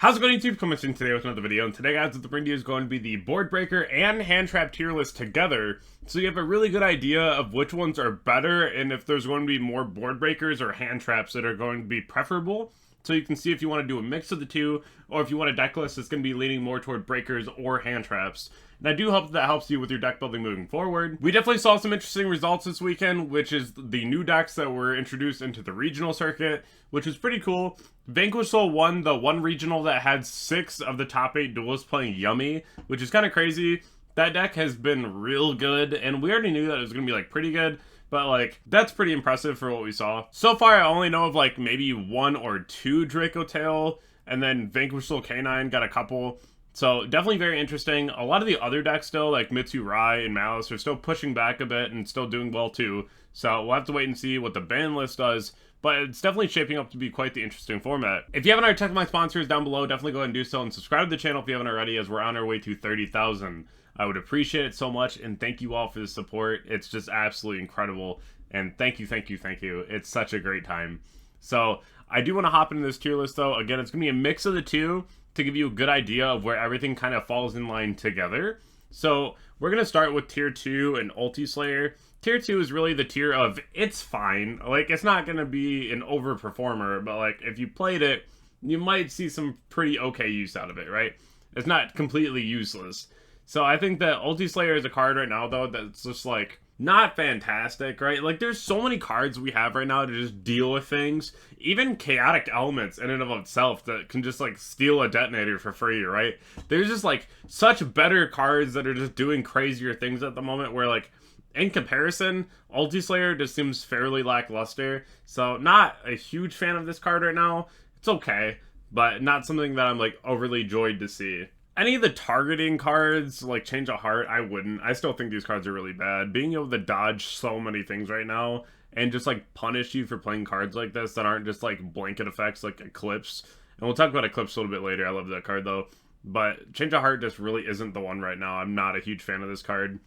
How's it going, YouTube? Coming in today with another video, and today, guys, what the bring to you is going to be the board breaker and Handtrap tier list together, so you have a really good idea of which ones are better and if there's going to be more board breakers or hand traps that are going to be preferable. So you can see if you want to do a mix of the two, or if you want a deck list that's going to be leaning more toward breakers or hand traps. And I do hope that helps you with your deck building moving forward. We definitely saw some interesting results this weekend, which is the new decks that were introduced into the regional circuit, which is pretty cool. Vanquish Soul won the one regional that had 6 of the top 8 duelists playing Yummy, which is kind of crazy. That deck has been real good, and we already knew that it was going to be like pretty good. But, like, that's pretty impressive for what we saw. So far, I only know of, like, maybe 1 or 2 Draco Tail, and then Vanquish Soul K9 got a couple. So, definitely very interesting. A lot of the other decks still, like Mitsu Rai and Malice, are still pushing back a bit and still doing well, too. So, we'll have to wait and see what the ban list does. But it's definitely shaping up to be quite the interesting format. If you haven't already checked my sponsors down below, definitely go ahead and do so, and subscribe to the channel if you haven't already, as we're on our way to 30,000. I would appreciate it so much, and thank you all for the support. It's just absolutely incredible, and thank you, thank you, thank you. It's such a great time. So, I do want to hop into this tier list, though. Again, it's going to be a mix of the two to give you a good idea of where everything kind of falls in line together. So, we're going to start with Tier 2 and Ulti Slayer. Tier 2 is really the tier of, it's fine. Like, it's not going to be an overperformer, but, like, if you played it, you might see some pretty okay use out of it, right? It's not completely useless. So I think that Ulti Slayer is a card right now, though, that's just, like, not fantastic, right? Like, there's so many cards we have right now to just deal with things. Even Chaotic Elements in and of itself that can just, like, steal a detonator for free, right? There's just, like, such better cards that are just doing crazier things at the moment where, like, in comparison, Ulti Slayer just seems fairly lackluster. So, not a huge fan of this card right now. It's okay, but not something that I'm, like, overly joyed to see. Any of the targeting cards, like Change of Heart, I wouldn't. I still think these cards are really bad. Being able to dodge so many things right now and just, like, punish you for playing cards like this that aren't just, like, blanket effects like Eclipse. And we'll talk about Eclipse a little bit later. I love that card, though. But Change of Heart just really isn't the one right now. I'm not a huge fan of this card.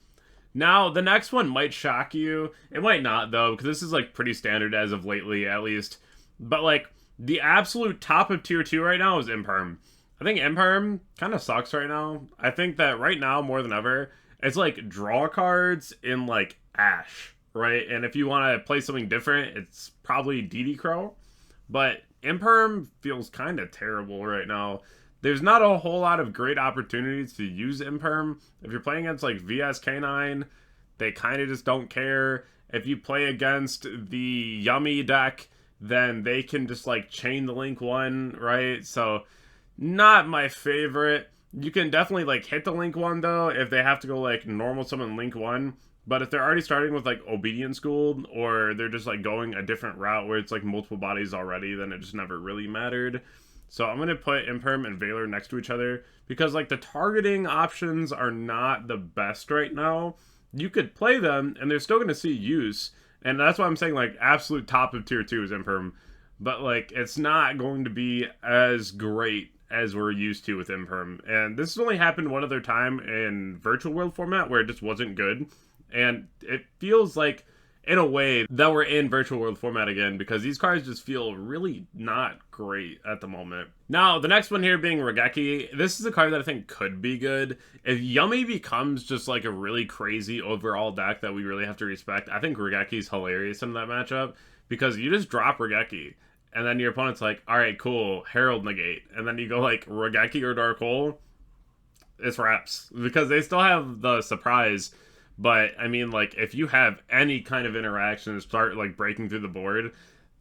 Now, the next one might shock you. It might not, though, because this is, like, pretty standard as of lately, at least. But, like, the absolute top of Tier 2 right now is Imperium. I think Imperium kind of sucks right now. I think that right now, more than ever, it's like draw cards in like Ash, right? And if you want to play something different, it's probably DD Crow. But Imperium feels kind of terrible right now. There's not a whole lot of great opportunities to use Imperium. If you're playing against like VSK9, they kind of just don't care. If you play against the Yummy deck, then they can just like chain the link one, right? So not my favorite. You can definitely, like, hit the Link 1, though, if they have to go, like, normal summon Link 1. But if they're already starting with, like, Obedient School, or they're just, like, going a different route where it's, like, multiple bodies already, then it just never really mattered. So I'm going to put Imperium and Valor next to each other, because, like, the targeting options are not the best right now. You could play them, and they're still going to see use. And that's why I'm saying, like, absolute top of Tier 2 is Imperium. But, like, it's not going to be as great as we're used to with Imperium. And this has only happened one other time in Virtual World format where it just wasn't good. And it feels like, in a way, that we're in Virtual World format again, because these cards just feel really not great at the moment. Now, the next one here being Raigeki. This is a card that I think could be good. If Yummy becomes just like a really crazy overall deck that we really have to respect, I think Raigeki's hilarious in that matchup, because you just drop Raigeki. And then your opponent's like, alright, cool, Herald negate. And then you go like, Raigeki or Dark Hole, it's wraps. Because they still have the surprise. But, I mean, like, if you have any kind of interaction and start, like, breaking through the board,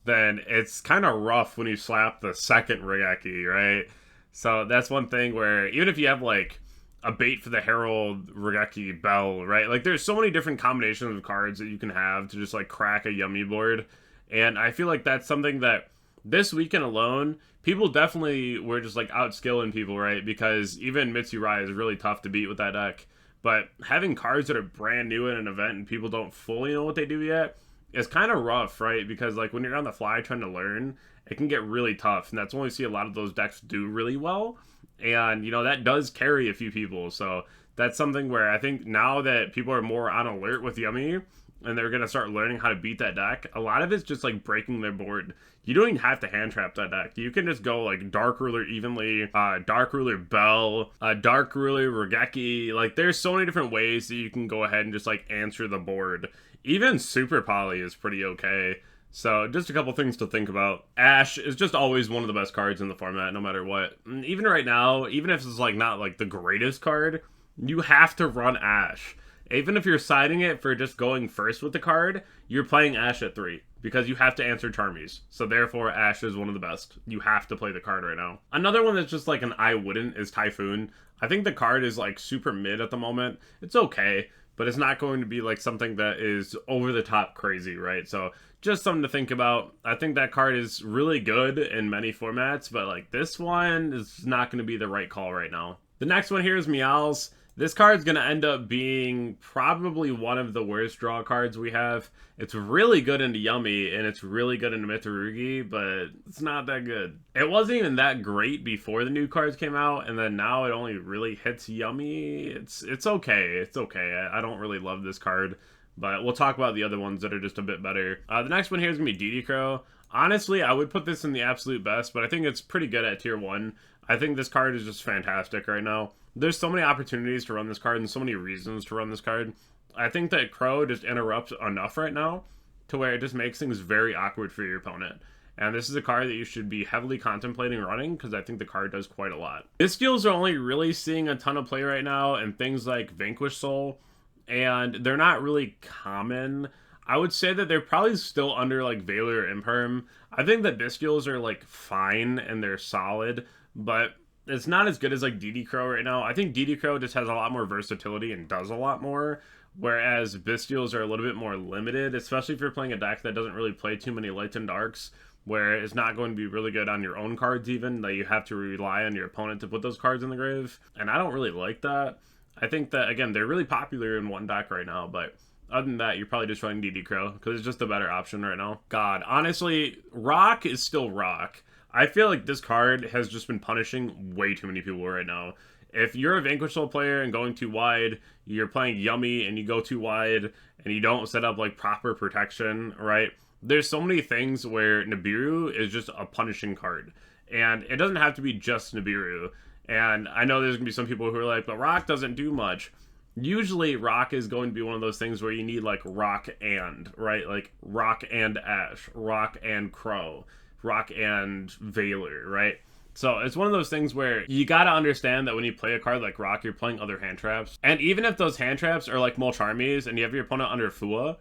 then it's kind of rough when you slap the second Raigeki, right? So that's one thing where, even if you have, like, a bait for the Herald, Raigeki, Bell, right? Like, there's so many different combinations of cards that you can have to just, like, crack a Yummy board. And I feel like that's something that this weekend alone, people definitely were just, like, outskilling people, right? Because even Mitsu Rai is really tough to beat with that deck. But having cards that are brand new in an event and people don't fully know what they do yet is kind of rough, right? Because, like, when you're on the fly trying to learn, it can get really tough. And that's when we see a lot of those decks do really well. And, you know, that does carry a few people. So that's something where I think now that people are more on alert with Yummy, and they're going to start learning how to beat that deck, a lot of it's just, like, breaking their board. you don't even have to hand trap that deck. You can just go like Dark Ruler Evenly, Dark Ruler Bell, Dark Ruler Regeki. Like there's so many different ways that you can go ahead and just like answer the board. Even Super Poly is pretty okay. So just a couple things to think about. Ash is just always one of the best cards in the format, no matter what. Even right now, even if it's like not like the greatest card, you have to run Ash. Even if you're siding it for just going first with the card, you're playing Ash at 3 because you have to answer Charmies. So therefore, Ash is one of the best. You have to play the card right now. Another one that's just like an I wouldn't is Typhoon. I think the card is like super mid at the moment. It's okay, but it's not going to be like something that is over the top crazy, right? So just something to think about. I think that card is really good in many formats, but like this one is not going to be the right call right now. The next one here is Meowls. This card's going to end up being probably one of the worst draw cards we have. It's really good into Yummy, and it's really good into Mitsurugi, but it's not that good. It wasn't even that great before the new cards came out, and then now it only really hits Yummy. It's okay. It's okay. I don't really love this card, but we'll talk about the other ones that are just a bit better. The next one here is going to be DD Crow. Honestly, I would put this in the absolute best, but I think it's pretty good at tier 1. I think this card is just fantastic right now. There's so many opportunities to run this card and so many reasons to run this card. I think that Crow just interrupts enough right now to where it just makes things very awkward for your opponent. And this is a card that you should be heavily contemplating running because I think the card does quite a lot. Bystials are only really seeing a ton of play right now and things like Vanquish Soul, and they're not really common. I would say that they're probably still under like Valor or Imperium. I think that Bystials are like fine and they're solid, but it's not as good as like DD Crow right now. I think DD Crow just has a lot more versatility and does a lot more, whereas Bystials are a little bit more limited, especially if you're playing a deck that doesn't really play too many lights and darks, where it's not going to be really good on your own cards even, that you have to rely on your opponent to put those cards in the grave. And I don't really like that. I think that, again, they're really popular in one deck right now, but other than that, you're probably just running DD Crow, because it's just a better option right now. God, honestly, Rock is still Rock. I feel like this card has just been punishing way too many people right now. If you're a Vanquish Soul player and going too wide, you're playing Yummy and you go too wide and you don't set up like proper protection, right? There's so many things where Nibiru is just a punishing card. And it doesn't have to be just Nibiru. And I know there's going to be some people who are like, but Rock doesn't do much. Usually Rock is going to be one of those things where you need like Rock and, right? Like Rock and Ash, Rock and Crow, Rock and Valor, right? So it's one of those things where you gotta understand that when you play a card like Rock, you're playing other hand traps. And even if those hand traps are like Molcharmies and you have your opponent under Fua,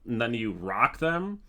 and then you rock them,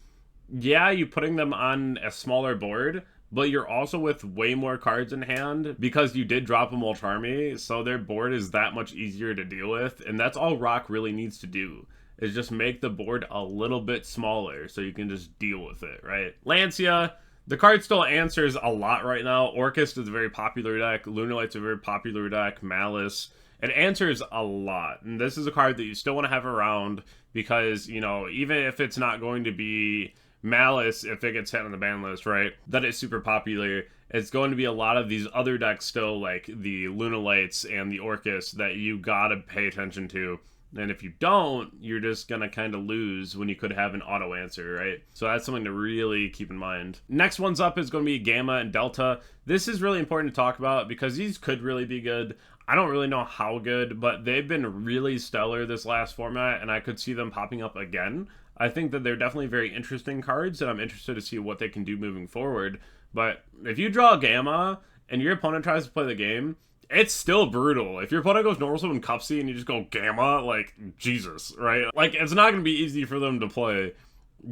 yeah, you're putting them on a smaller board, but you're also with way more cards in hand because you did drop a Molcharmy, so their board is that much easier to deal with. And that's all Rock really needs to do, is just make the board a little bit smaller so you can just deal with it, right? Lancia, the card still answers a lot right now. Orcust is a very popular deck. Lunarlight's a very popular deck. Malice. It answers a lot. And this is a card that you still want to have around because, you know, even if it's not going to be Malice, if it gets hit on the ban list, right, that is super popular. It's going to be a lot of these other decks still, like the Lunalights and the Orcust, that you gotta pay attention to. And if you don't, you're just going to kind of lose when you could have an auto answer, right? So that's something to really keep in mind. Next one's up is going to be Gamma and Delta. This is really important to talk about because these could really be good. I don't really know how good, but they've been really stellar this last format, and I could see them popping up again. I think that they're definitely very interesting cards, and I'm interested to see what they can do moving forward. But if you draw Gamma and your opponent tries to play the game, it's still brutal. If your opponent goes normal summon Cupsy and you just go Gamma, like, Jesus, right? Like, it's not going to be easy for them to play.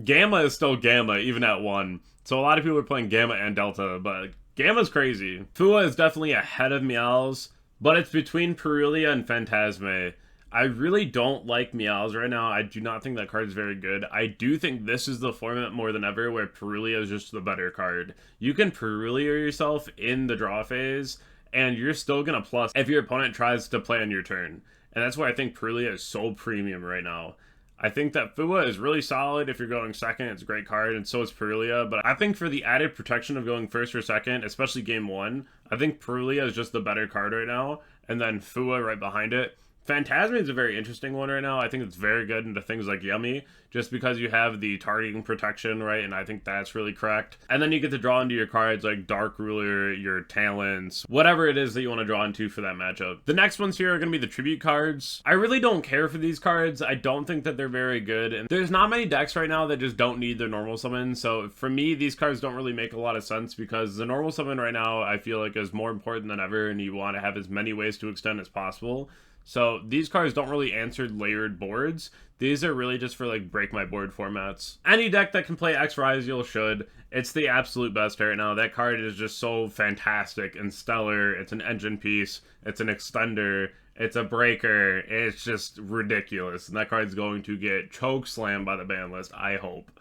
Gamma is still Gamma, even at 1. So a lot of people are playing Gamma and Delta, but Gamma's crazy. Fua is definitely ahead of Meowls, but it's between Perulia and Phantasme. I really don't like Meowls right now. I do not think that card is very good. I do think this is the format more than ever where Perulia is just the better card. You can Perulia yourself in the draw phase, and you're still going to plus if your opponent tries to play on your turn. And that's why I think Perulia is so premium right now. I think that Fua is really solid if you're going second. It's a great card, and so is Perulia. But I think for the added protection of going first or second, especially game 1, I think Perulia is just the better card right now. And then Fua right behind it. Phantasm is a very interesting one right now. I think it's very good into things like Yummy, just because you have the targeting protection, right? And I think that's really correct. And then you get to draw into your cards like Dark Ruler, your Talents, whatever it is that you want to draw into for that matchup. The next ones here are going to be the Tribute cards. I really don't care for these cards. I don't think that they're very good. And there's not many decks right now that just don't need their normal summon. So for me, these cards don't really make a lot of sense because the normal summon right now, I feel like is more important than ever, and you want to have as many ways to extend as possible. So these cards don't really answer layered boards. These are really just for like break my board formats. Any deck that can play X-Ryziel should. It's the absolute best right now. That card is just so fantastic and stellar. It's an engine piece. It's an extender. It's a breaker. It's just ridiculous. And that card's going to get choke slammed by the ban list, I hope.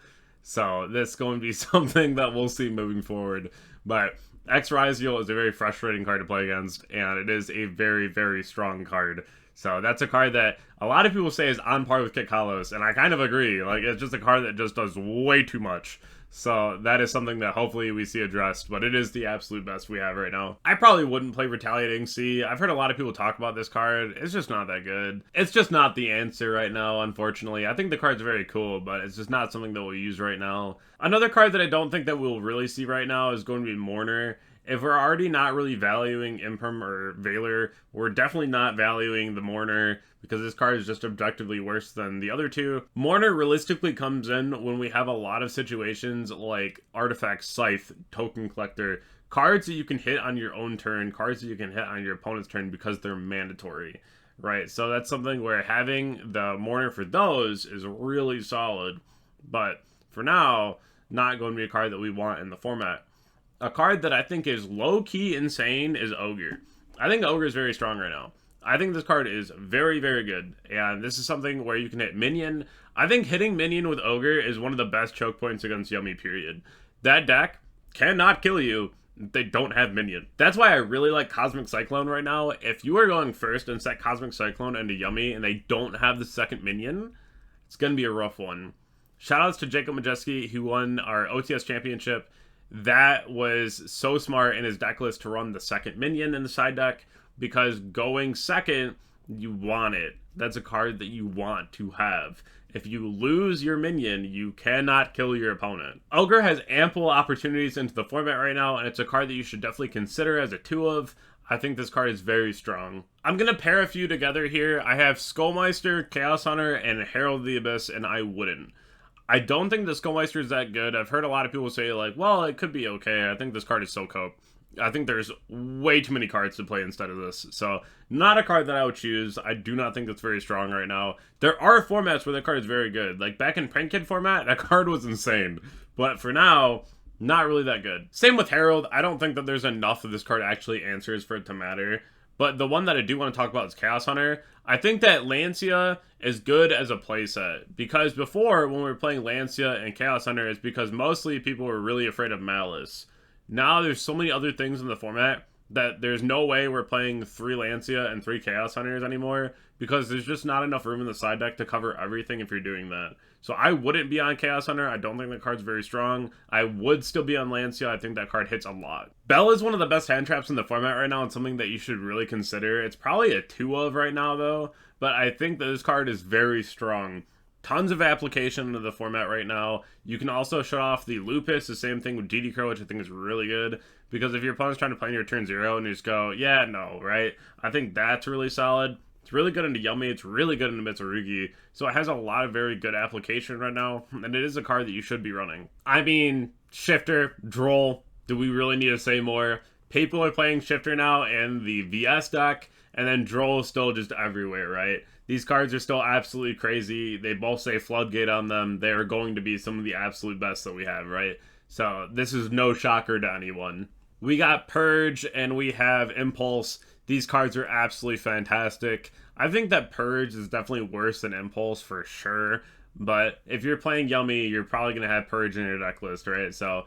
So this is going to be something that we'll see moving forward. But X-Ryziel is a very frustrating card to play against, and it is a very, very strong card. So that's a card that a lot of people say is on par with Kit Kalos, and I kind of agree. Like, it's just a card that just does way too much. So that is something that hopefully we see addressed, but it is the absolute best we have right now. I probably wouldn't play Retaliating Sea. I've heard a lot of people talk about this card. It's just not that good. It's just not the answer right now, unfortunately. I think the card's very cool, but it's just not something that we'll use right now. Another card that I don't think that we'll really see right now is going to be Mourner. If we're already not really valuing Imperium or Valor, we're definitely not valuing the Mourner because this card is just objectively worse than the other two. Mourner realistically comes in when we have a lot of situations like Artifact, Scythe, Token Collector, cards that you can hit on your own turn, cards that you can hit on your opponent's turn because they're mandatory, right? So that's something where having the Mourner for those is really solid, but for now, not going to be a card that we want in the format. A card that I think is low-key insane is Ogre. I think Ogre is very strong right now. I think this card is very, very good. And this is something where you can hit Minion. I think hitting Minion with Ogre is one of the best choke points against Yummy, period. That deck cannot kill you if they don't have Minion. That's why I really like Cosmic Cyclone right now. If you are going first and set Cosmic Cyclone into Yummy and they don't have the second Minion, it's going to be a rough one. Shoutouts to Jacob Majeski, who won our OTS championship. That was so smart in his deck list to run the second Minion in the side deck, because going second, you want it. That's a card that you want to have. If you lose your Minion, you cannot kill your opponent. Ogre has ample opportunities into the format right now, and it's a card that you should definitely consider as a 2 of. I think this card is very strong. I'm going to pair a few together here. I have Skullmeister, Chaos Hunter, and Herald of the Abyss, and I wouldn't. I don't think the Skullmeister is that good. I've heard a lot of people say, like, well, it could be okay. I think this card is so cope. I think there's way too many cards to play instead of this. So, not a card that I would choose. I do not think it's very strong right now. There are formats where that card is very good. Like, back in Prank Kid format, that card was insane. But for now, not really that good. Same with Herald. I don't think that there's enough of this card actually answers for it to matter. But the one that I do want to talk about is Chaos Hunter. I think that Lancia is good as a playset, because before, when we were playing Lancia and Chaos Hunter, it's because mostly people were really afraid of Malice. Now there's so many other things in the format that there's no way we're playing 3 Lancia and 3 Chaos Hunters anymore, because there's just not enough room in the side deck to cover everything if you're doing that. So I wouldn't be on Chaos Hunter. I don't think that card's very strong. I would still be on Lancia. I think that card hits a lot. Bell is one of the best hand traps in the format right now, and something that you should really consider. It's probably a 2 of right now, though, but I think that this card is very strong. Tons of application into the format right now. You can also shut off the Lupus, the same thing with DD Crow, which I think is really good, because if your opponent's trying to play in your turn 0 and you just go, yeah, no, right? I think that's really solid. It's really good into Yummy. It's really good into Mitsurugi. So it has a lot of very good application right now, and it is a card that you should be running. I mean, Shifter, Droll, do we really need to say more? People are playing Shifter now in the VS deck, and then Droll is still just everywhere, right? These cards are still absolutely crazy. They both say Floodgate on them. They are going to be some of the absolute best that we have, right? So this is no shocker to anyone. We got Purge and we have Impulse. These cards are absolutely fantastic. I think that Purge is definitely worse than Impulse for sure. But if you're playing Yummy, you're probably going to have Purge in your deck list, right? So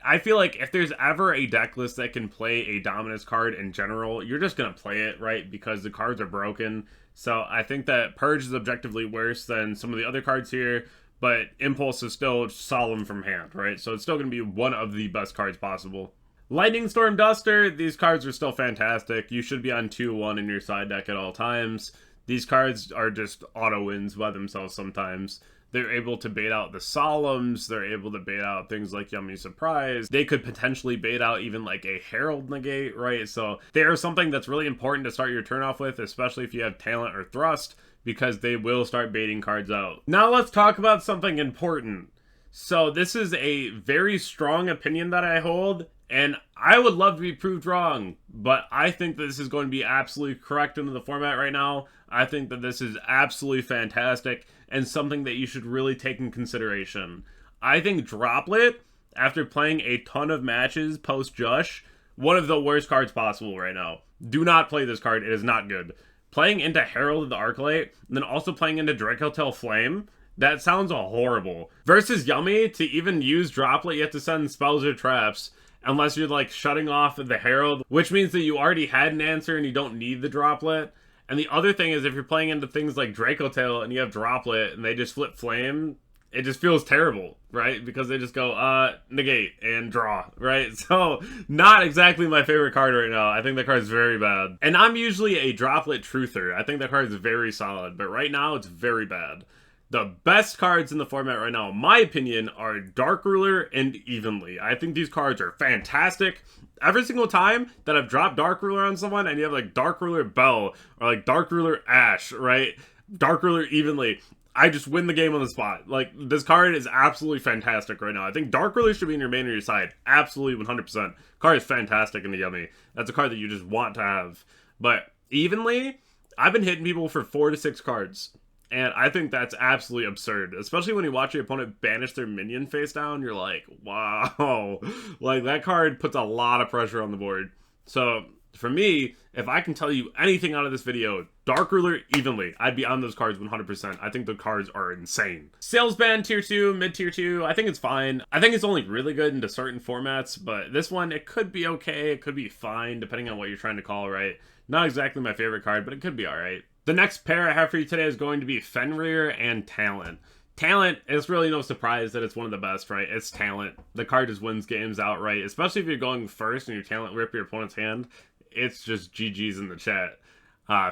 I feel like if there's ever a deck list that can play a Dominance card in general, you're just going to play it, right? Because the cards are broken. So I think that Purge is objectively worse than some of the other cards here, but Impulse is still solemn from hand, right? So it's still going to be one of the best cards possible. Lightning Storm Duster, these cards are still fantastic. You should be on 2-1 in your side deck at all times. These cards are just auto wins by themselves sometimes. They're able to bait out the Solemns, they're able to bait out things like Yummy Surprise. They could potentially bait out even like a Herald Negate, right? So they are something that's really important to start your turn off with, especially if you have Talent or Thrust, because they will start baiting cards out. Now let's talk about something important. So this is a very strong opinion that I hold, and I would love to be proved wrong, but I think that this is going to be absolutely correct into the format right now. I think that this is absolutely fantastic and something that you should really take in consideration. I think Droplet, after playing a ton of matches post-Jush, one of the worst cards possible right now. Do not play this card. It is not good. Playing into Herald of the Arclight, and then also playing into Dracotail Flame, that sounds horrible. Versus Yummy, to even use Droplet, you have to send spells or traps, unless you're like shutting off the Herald, which means that you already had an answer and you don't need the Droplet. And the other thing is, if you're playing into things like Dracotail and you have Droplet and they just flip Flame, it just feels terrible, right? Because they just go, negate and draw, right? So, not exactly my favorite card right now. I think that card is very bad. And I'm usually a Droplet truther. I think that card is very solid, but right now it's very bad. The best cards in the format right now, in my opinion, are Dark Ruler and Evenly. I think these cards are fantastic. Every single time that I've dropped Dark Ruler on someone, and you have like Dark Ruler Bell, or like Dark Ruler Ash, right? Dark Ruler Evenly, I just win the game on the spot. Like, this card is absolutely fantastic right now. I think Dark Ruler should be in your main or your side. Absolutely, 100%. Card is fantastic in the Yummy. That's a card that you just want to have. But Evenly, I've been hitting people for 4 to 6 cards. And I think that's absolutely absurd, especially when you watch your opponent banish their minion face down. You're like, wow, like that card puts a lot of pressure on the board. So for me, if I can tell you anything out of this video, Dark Ruler Evenly, I'd be on those cards 100%. I think the cards are insane. Salesman tier 2, mid tier 2, I think it's fine. I think it's only really good into certain formats, but this one, it could be okay, it could be fine, depending on what you're trying to call, right? Not exactly my favorite card, but it could be alright. The next pair I have for you today is going to be Fenrir and Talent. Talent, it's really no surprise that it's one of the best, right? It's Talent. The card just wins games outright, especially if you're going first and your Talent rip your opponent's hand. It's just GG's in the chat.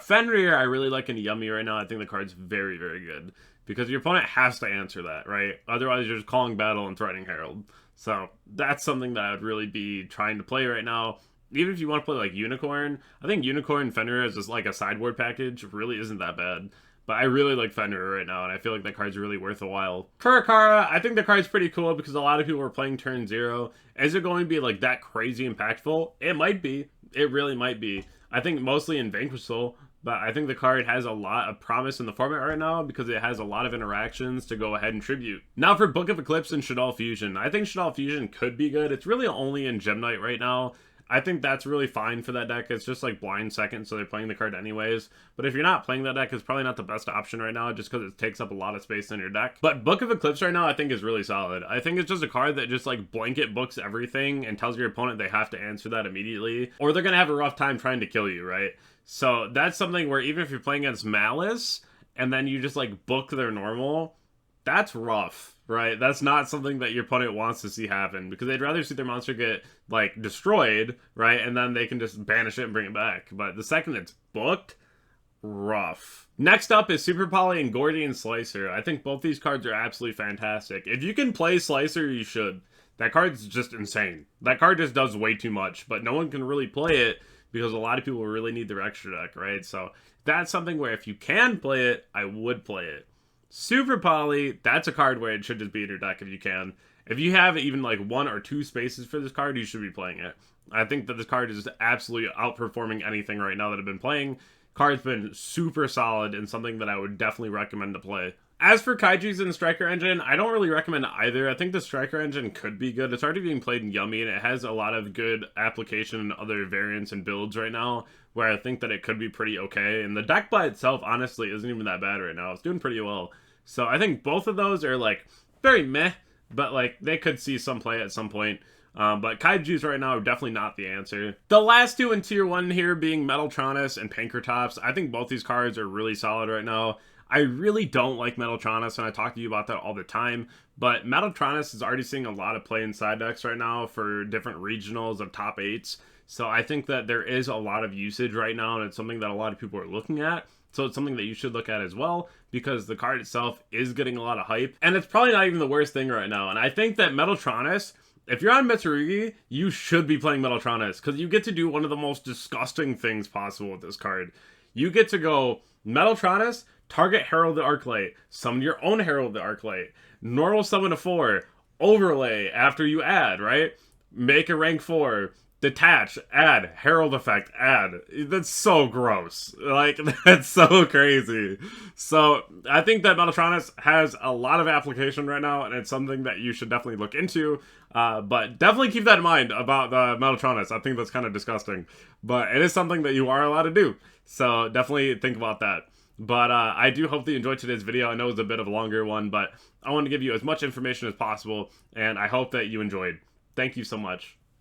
Fenrir, I really like in Yummy right now. I think the card's very, very good, because your opponent has to answer that, right? Otherwise, you're just calling battle and threatening Herald. So that's something that I would really be trying to play right now. Even if you want to play like Unicorn, I think Unicorn Fenrir as just like a sideboard package really isn't that bad. But I really like Fenrir right now, and I feel like that card's really worth a while. Kurakara, I think the card's pretty cool because a lot of people are playing turn 0. Is it going to be like that crazy impactful? It might be. It really might be. I think mostly in Vanquishal, but I think the card has a lot of promise in the format right now because it has a lot of interactions to go ahead and tribute. Now for Book of Eclipse and Shaddoll Fusion. I think Shaddoll Fusion could be good. It's really only in Gem Knight right now. I think that's really fine for that deck. It's just like blind second, so they're playing the card anyways. But if you're not playing that deck, it's probably not the best option right now just because it takes up a lot of space in your deck. But Book of Eclipse right now I think is really solid. I think it's just a card that just like blanket books everything and tells your opponent they have to answer that immediately, or they're going to have a rough time trying to kill you, right? So that's something where even if you're playing against Malice and then you just like book their normal, that's rough, right? That's not something that your opponent wants to see happen, because they'd rather see their monster get like destroyed, right? And then they can just banish it and bring it back. But the second it's booked, rough. Next up is Super Poly and Gordian Slicer. I think both these cards are absolutely fantastic. If you can play Slicer, you should. That card's just insane. That card just does way too much, but no one can really play it because a lot of people really need their extra deck, right? So that's something where if you can play it, I would play it. Super Poly, that's a card where it should just be in your deck if you can. If you have even like 1 or 2 spaces for this card, you should be playing it. I think that this card is absolutely outperforming anything right now that I've been playing. Card's been super solid and something that I would definitely recommend to play. As for Kaiju's and Striker Engine, I don't really recommend either. I think the Striker Engine could be good. It's already being played in Yummy, and it has a lot of good application in other variants and builds right now, where I think that it could be pretty okay. And the deck by itself, honestly, isn't even that bad right now. It's doing pretty well. So I think both of those are, like, very meh, but, like, they could see some play at some point. But Kaiju's right now are definitely not the answer. The last two in Tier 1 here being Metaltronus and Pankratops. I think both these cards are really solid right now. I really don't like Metaltronus, and I talk to you about that all the time, but Metaltronus is already seeing a lot of play in side decks right now for different regionals of top 8s. So I think that there is a lot of usage right now, and it's something that a lot of people are looking at. So it's something that you should look at as well, because the card itself is getting a lot of hype. And it's probably not even the worst thing right now. And I think that Metaltronus, if you're on Mitsurugi, you should be playing Metaltronus, because you get to do one of the most disgusting things possible with this card. You get to go Metaltronus, target Herald the Arclight, summon your own Herald the Arclight, normal summon a 4, overlay after you add, right? Make a rank 4, detach, add, Herald effect, add. That's so gross. Like, that's so crazy. So, I think that Metaltronus has a lot of application right now, and it's something that you should definitely look into. But definitely keep that in mind about the Metaltronus. I think that's kind of disgusting. But it is something that you are allowed to do. So, definitely think about that. But I do hope that you enjoyed today's video. I know it's a bit of a longer one, but I want to give you as much information as possible, and I hope that you enjoyed. Thank you so much.